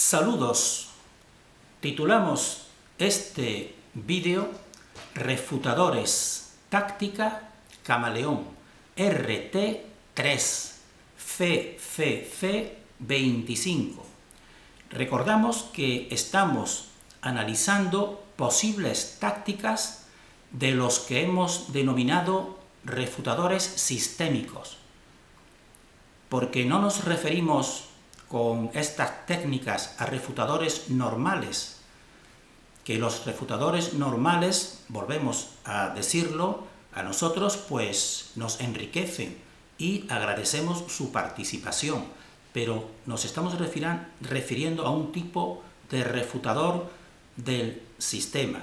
Saludos. Titulamos este vídeo Refutadores Táctica Camaleón RT3 FFF25. Recordamos que estamos analizando posibles tácticas de los que hemos denominado refutadores sistémicos, porque no nos referimos con estas técnicas a refutadores normales, que los refutadores normales, volvemos a decirlo, a nosotros pues nos enriquecen y agradecemos su participación, pero nos estamos refiriendo a un tipo de refutador del sistema.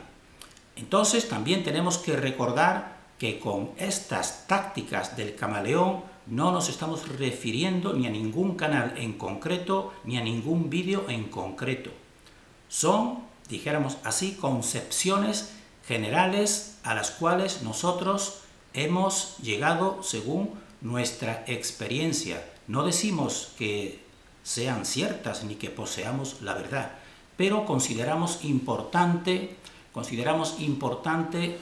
Entonces también tenemos que recordar que con estas tácticas del camaleón no nos estamos refiriendo ni a ningún canal en concreto, ni a ningún vídeo en concreto. Son, dijéramos así, concepciones generales a las cuales nosotros hemos llegado según nuestra experiencia. No decimos que sean ciertas ni que poseamos la verdad, pero consideramos importante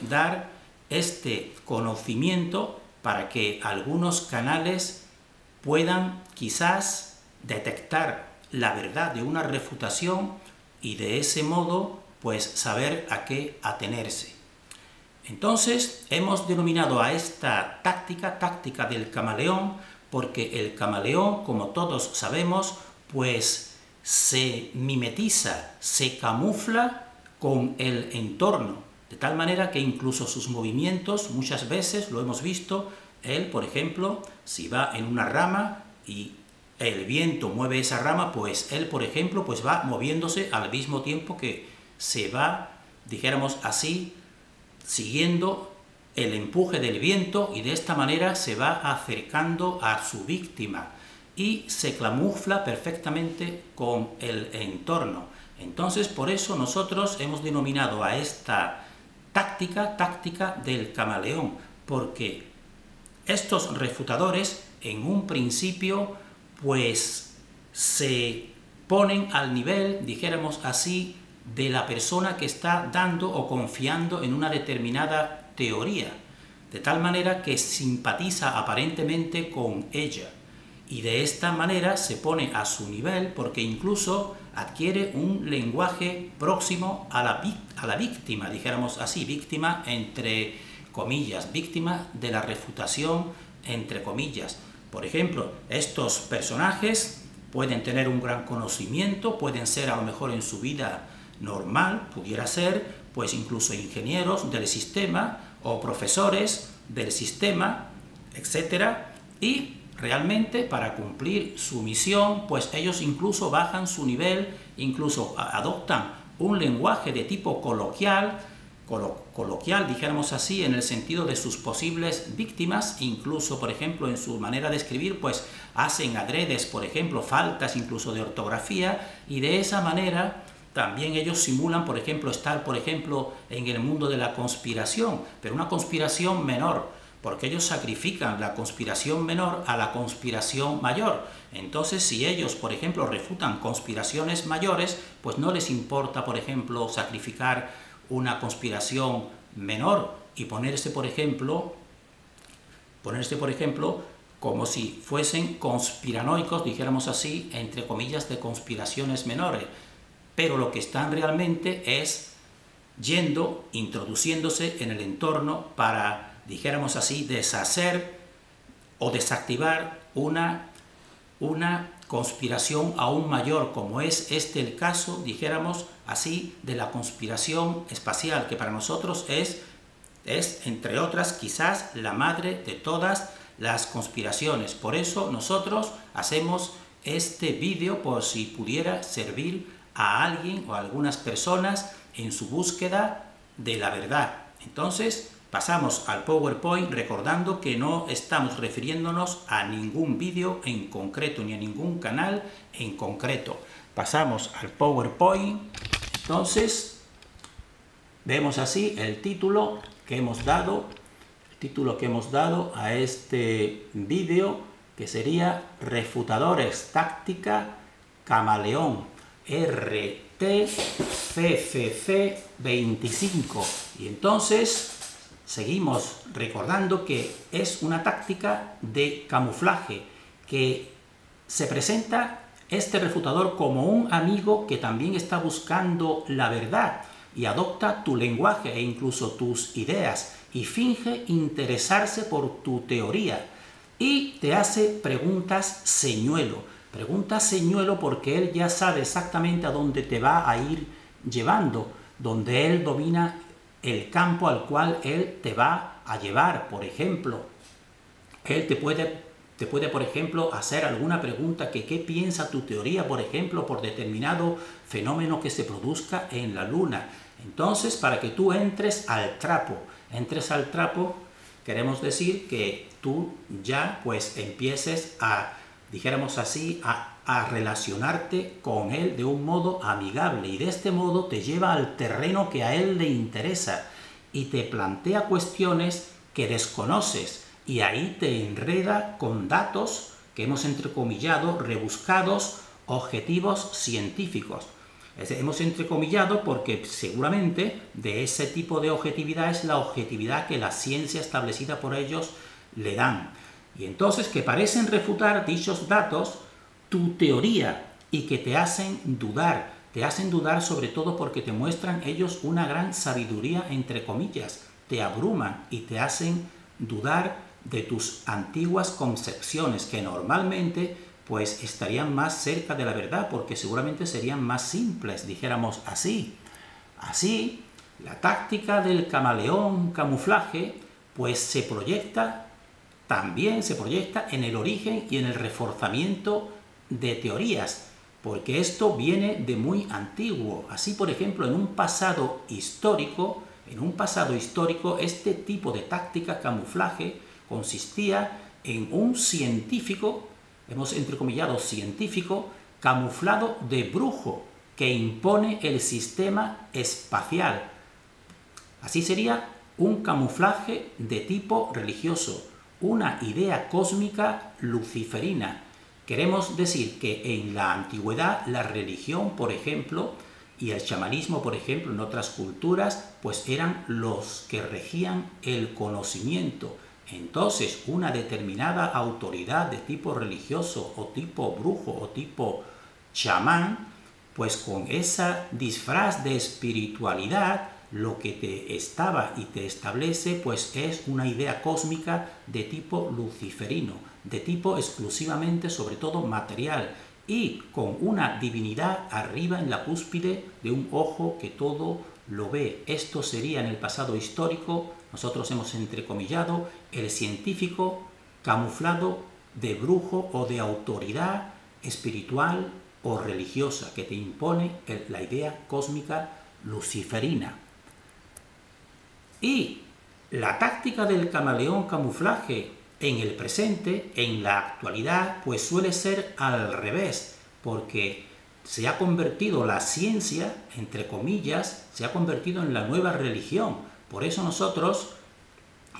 dar este conocimiento para que algunos canales puedan quizás detectar la verdad de una refutación y de ese modo pues saber a qué atenerse. Entonces hemos denominado a esta táctica del camaleón, porque el camaleón, como todos sabemos, pues se mimetiza, se camufla con el entorno, de tal manera que incluso sus movimientos, muchas veces lo hemos visto, él, por ejemplo, si va en una rama y el viento mueve esa rama, pues él, por ejemplo, pues va moviéndose al mismo tiempo que se va, dijéramos así, siguiendo el empuje del viento, y de esta manera se va acercando a su víctima y se camufla perfectamente con el entorno. Entonces, por eso nosotros hemos denominado a esta táctica del camaleón, porque estos refutadores en un principio pues se ponen al nivel, dijéramos así, de la persona que está dando o confiando en una determinada teoría, de tal manera que simpatiza aparentemente con ella, y de esta manera se pone a su nivel, porque incluso adquiere un lenguaje próximo a la víctima, dijéramos así, víctima entre comillas, víctima de la refutación entre comillas. Por ejemplo, estos personajes pueden tener un gran conocimiento, pueden ser a lo mejor en su vida normal, pudiera ser, pues incluso ingenieros del sistema o profesores del sistema, etcétera, y realmente para cumplir su misión, pues ellos incluso bajan su nivel, incluso adoptan un lenguaje de tipo coloquial, dijéramos así, en el sentido de sus posibles víctimas, incluso, por ejemplo, en su manera de escribir, pues hacen adredes, por ejemplo, faltas incluso de ortografía, y de esa manera también ellos simulan, por ejemplo, estar, por ejemplo, en el mundo de la conspiración, pero una conspiración menor, porque ellos sacrifican la conspiración menor a la conspiración mayor. Entonces, si ellos, por ejemplo, refutan conspiraciones mayores, pues no les importa, por ejemplo, sacrificar una conspiración menor y ponerse, por ejemplo, como si fuesen conspiranoicos, dijéramos así, entre comillas, de conspiraciones menores. Pero lo que están realmente es introduciéndose en el entorno para, dijéramos así, deshacer o desactivar una conspiración aún mayor, como es el caso, dijéramos así, de la conspiración espacial, que para nosotros es entre otras, quizás la madre de todas las conspiraciones. Por eso nosotros hacemos este vídeo, por si pudiera servir a alguien o a algunas personas en su búsqueda de la verdad. Entonces, pasamos al PowerPoint recordando que no estamos refiriéndonos a ningún vídeo en concreto, ni a ningún canal en concreto. Pasamos al PowerPoint. Entonces, vemos así el título que hemos dado a este vídeo, que sería Refutadores Táctica Camaleón. RTCCC25. Y entonces seguimos recordando que es una táctica de camuflaje, que se presenta este refutador como un amigo que también está buscando la verdad y adopta tu lenguaje e incluso tus ideas y finge interesarse por tu teoría y te hace preguntas señuelo. Preguntas señuelo porque él ya sabe exactamente a dónde te va a ir llevando, donde él domina el campo al cual él te va a llevar. Por ejemplo, él te puede, por ejemplo, hacer alguna pregunta que qué piensa tu teoría, por ejemplo, por determinado fenómeno que se produzca en la Luna. Entonces, para que tú entres al trapo, queremos decir que tú ya pues empieces a, dijéramos así, a relacionarte con él de un modo amigable, y de este modo te lleva al terreno que a él le interesa y te plantea cuestiones que desconoces, y ahí te enreda con datos que hemos entrecomillado, rebuscados, objetivos científicos. Hemos entrecomillado porque seguramente de ese tipo de objetividad es la objetividad que la ciencia establecida por ellos le dan. Y entonces que parecen refutar dichos datos tu teoría y que te hacen dudar sobre todo porque te muestran ellos una gran sabiduría, entre comillas, te abruman y te hacen dudar de tus antiguas concepciones que normalmente pues estarían más cerca de la verdad porque seguramente serían más simples, dijéramos así. Así, la táctica del camaleón camuflaje pues también se proyecta en el origen y en el reforzamiento de teorías, porque esto viene de muy antiguo. Así, por ejemplo, en un pasado histórico, este tipo de táctica camuflaje consistía en un científico, hemos entrecomillado científico, camuflado de brujo, que impone el sistema espacial. Así sería un camuflaje de tipo religioso, una idea cósmica luciferina. Queremos decir que en la antigüedad la religión, por ejemplo, y el chamanismo, por ejemplo, en otras culturas, pues eran los que regían el conocimiento. Entonces, una determinada autoridad de tipo religioso o tipo brujo o tipo chamán, pues con esa disfraz de espiritualidad, lo que te estaba y te establece pues es una idea cósmica de tipo luciferino, de tipo exclusivamente sobre todo material y con una divinidad arriba en la cúspide de un ojo que todo lo ve. Esto sería en el pasado histórico, nosotros hemos entrecomillado, el científico camuflado de brujo o de autoridad espiritual o religiosa que te impone la idea cósmica luciferina. Y la táctica del camaleón camuflaje en el presente, en la actualidad, pues suele ser al revés, porque se ha convertido la ciencia, entre comillas, se ha convertido en la nueva religión. Por eso nosotros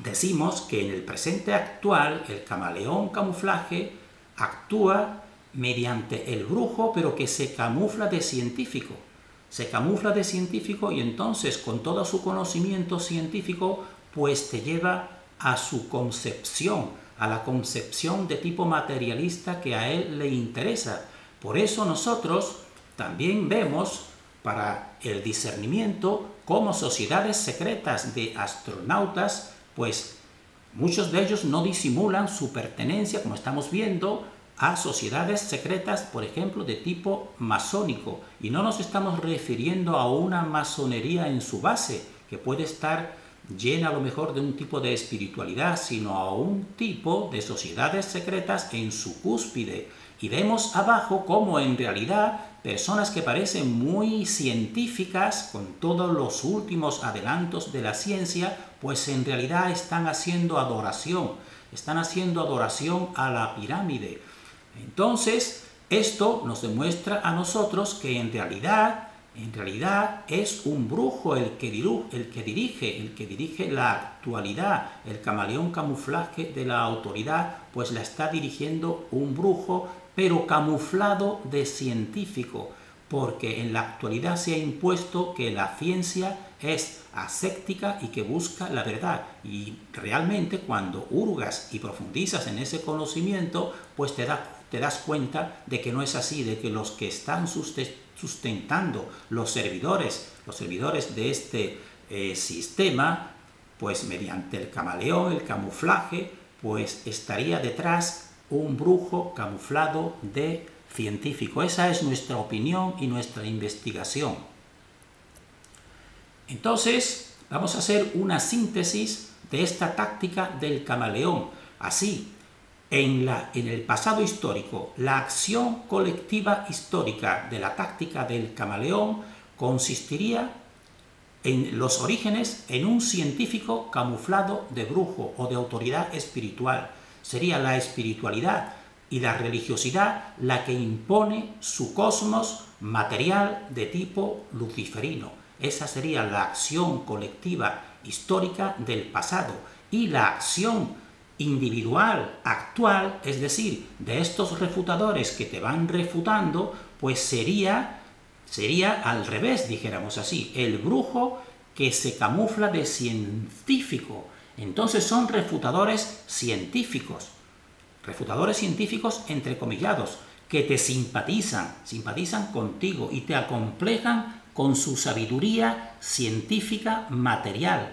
decimos que en el presente actual el camaleón camuflaje actúa mediante el brujo, pero que se camufla de científico. Se camufla de científico y entonces con todo su conocimiento científico pues te lleva a su concepción, a la concepción de tipo materialista que a él le interesa. Por eso nosotros también vemos para el discernimiento como sociedades secretas de astronautas, pues muchos de ellos no disimulan su pertenencia, como estamos viendo, a sociedades secretas, por ejemplo, de tipo masónico. Y no nos estamos refiriendo a una masonería en su base, que puede estar llena a lo mejor de un tipo de espiritualidad, sino a un tipo de sociedades secretas en su cúspide. Y vemos abajo cómo en realidad personas que parecen muy científicas, con todos los últimos adelantos de la ciencia, pues en realidad están haciendo adoración a la pirámide. Entonces, esto nos demuestra a nosotros que en realidad es un brujo el que dirige la actualidad. El camaleón camuflaje de la autoridad, pues la está dirigiendo un brujo, pero camuflado de científico. porque en la actualidad se ha impuesto que la ciencia es ascética y que busca la verdad. Y realmente cuando hurgas y profundizas en ese conocimiento, pues te das cuenta de que no es así, de que los que están sustentando los servidores de este sistema, pues mediante el camaleón, el camuflaje, pues estaría detrás un brujo camuflado de científico. Esa es nuestra opinión y nuestra investigación. Entonces, vamos a hacer una síntesis de esta táctica del camaleón. Así, en el pasado histórico, la acción colectiva histórica de la táctica del camaleón consistiría en los orígenes en un científico camuflado de brujo o de autoridad espiritual. Sería la espiritualidad y la religiosidad la que impone su cosmos material de tipo luciferino. Esa sería la acción colectiva histórica del pasado. Y la acción individual actual, es decir, de estos refutadores que te van refutando, pues sería al revés, dijéramos así, el brujo que se camufla de científico. Entonces son refutadores científicos entrecomillados, que te simpatizan contigo y te acomplejan con su sabiduría científica material.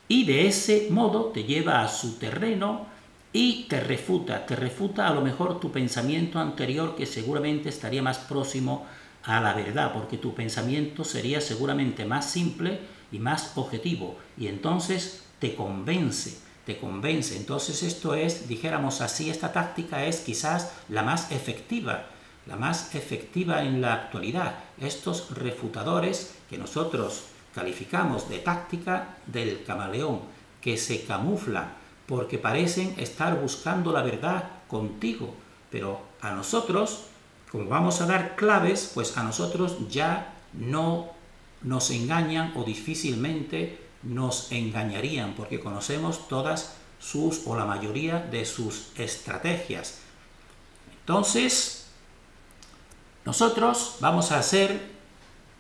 Y de ese modo te lleva a su terreno y te refuta a lo mejor tu pensamiento anterior, que seguramente estaría más próximo a la verdad, porque tu pensamiento sería seguramente más simple y más objetivo, y entonces te convence. Entonces esto es, dijéramos así, esta táctica es quizás la más efectiva en la actualidad. Estos refutadores que nosotros calificamos de táctica del camaleón, que se camuflan porque parecen estar buscando la verdad contigo, pero a nosotros, como vamos a dar claves, pues a nosotros ya no nos engañan o difícilmente nos engañarían, porque conocemos todas o la mayoría de sus estrategias. Entonces, nosotros vamos a hacer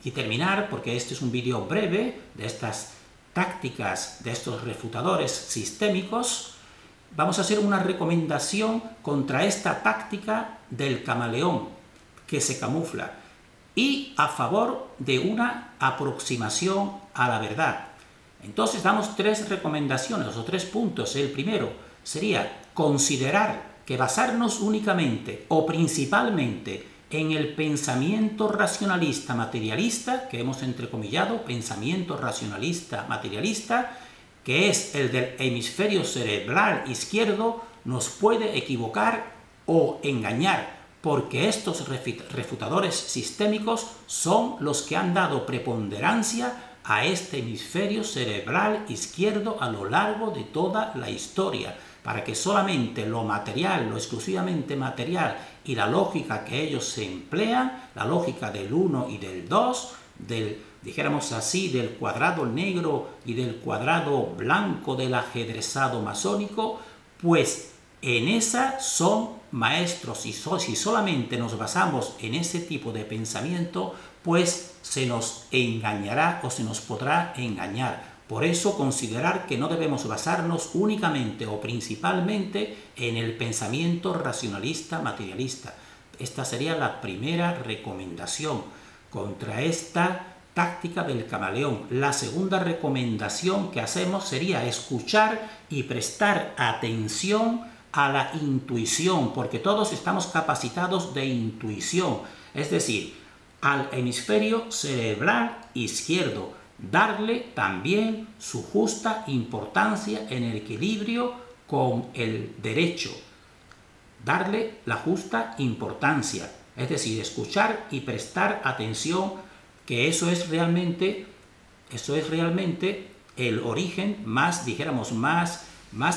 y terminar, porque este es un vídeo breve de estas tácticas, de estos refutadores sistémicos. Vamos a hacer una recomendación contra esta táctica del camaleón que se camufla y a favor de una aproximación a la verdad. Entonces damos 3 recomendaciones o 3 puntos. El primero sería considerar que basarnos únicamente o principalmente en el pensamiento racionalista materialista, que hemos entrecomillado, pensamiento racionalista materialista, que es el del hemisferio cerebral izquierdo, nos puede equivocar o engañar, porque estos refutadores sistémicos son los que han dado preponderancia a este hemisferio cerebral izquierdo a lo largo de toda la historia, para que solamente lo material, lo exclusivamente material y la lógica que ellos se emplean, la lógica del 1 y del 2, dijéramos así, del cuadrado negro y del cuadrado blanco del ajedrezado masónico, pues en esa son maestros, y si solamente nos basamos en ese tipo de pensamiento, pues se nos engañará o se nos podrá engañar. Por eso considerar que no debemos basarnos únicamente o principalmente en el pensamiento racionalista materialista. Esta sería la primera recomendación contra esta táctica del camaleón. La segunda recomendación que hacemos sería escuchar y prestar atención a la intuición, porque todos estamos capacitados de intuición, es decir, al hemisferio cerebral izquierdo, darle también su justa importancia en el equilibrio con el derecho, darle la justa importancia, es decir, escuchar y prestar atención, que eso es realmente el origen más, dijéramos, más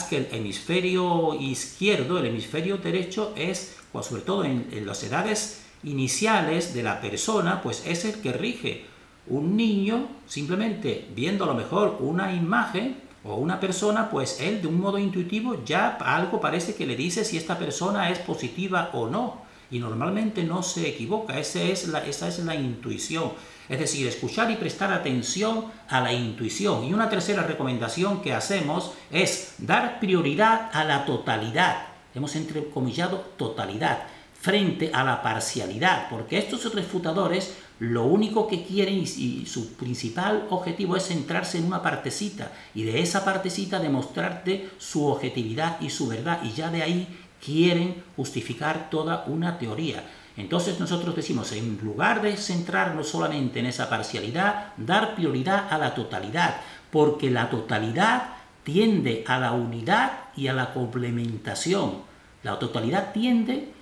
que el hemisferio izquierdo. El hemisferio derecho es, pues, sobre todo en las edades iniciales de la persona, pues es el que rige. Un niño, simplemente viendo a lo mejor una imagen o una persona, pues él de un modo intuitivo ya algo parece que le dice si esta persona es positiva o no. y normalmente no se equivoca. Esa es la intuición. Es decir, escuchar y prestar atención a la intuición. Y una tercera recomendación que hacemos es dar prioridad a la totalidad. Hemos entrecomillado totalidad frente a la parcialidad, porque estos refutadores lo único que quieren y su principal objetivo es centrarse en una partecita y de esa partecita demostrarte su objetividad y su verdad, y ya de ahí quieren justificar toda una teoría. Entonces nosotros decimos, en lugar de centrarnos solamente en esa parcialidad, dar prioridad a la totalidad, porque la totalidad tiende a la unidad y a la complementación. La totalidad tiende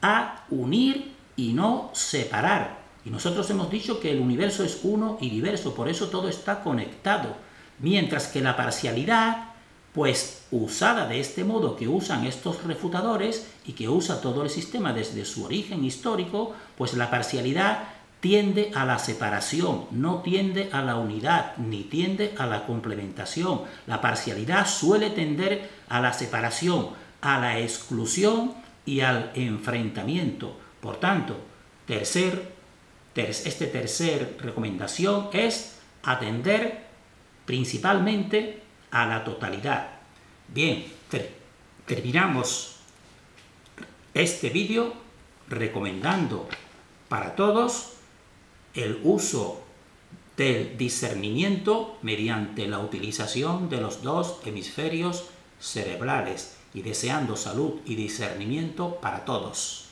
a unir y no separar. Y nosotros hemos dicho que el universo es uno y diverso, por eso todo está conectado. Mientras que la parcialidad, pues usada de este modo que usan estos refutadores y que usa todo el sistema desde su origen histórico, pues la parcialidad tiende a la separación, no tiende a la unidad, ni tiende a la complementación. La parcialidad suele tender a la separación, a la exclusión y al enfrentamiento. Por tanto, esta tercera recomendación es atender principalmente a la totalidad. Bien, terminamos este vídeo recomendando para todos el uso del discernimiento mediante la utilización de los dos hemisferios cerebrales y deseando salud y discernimiento para todos.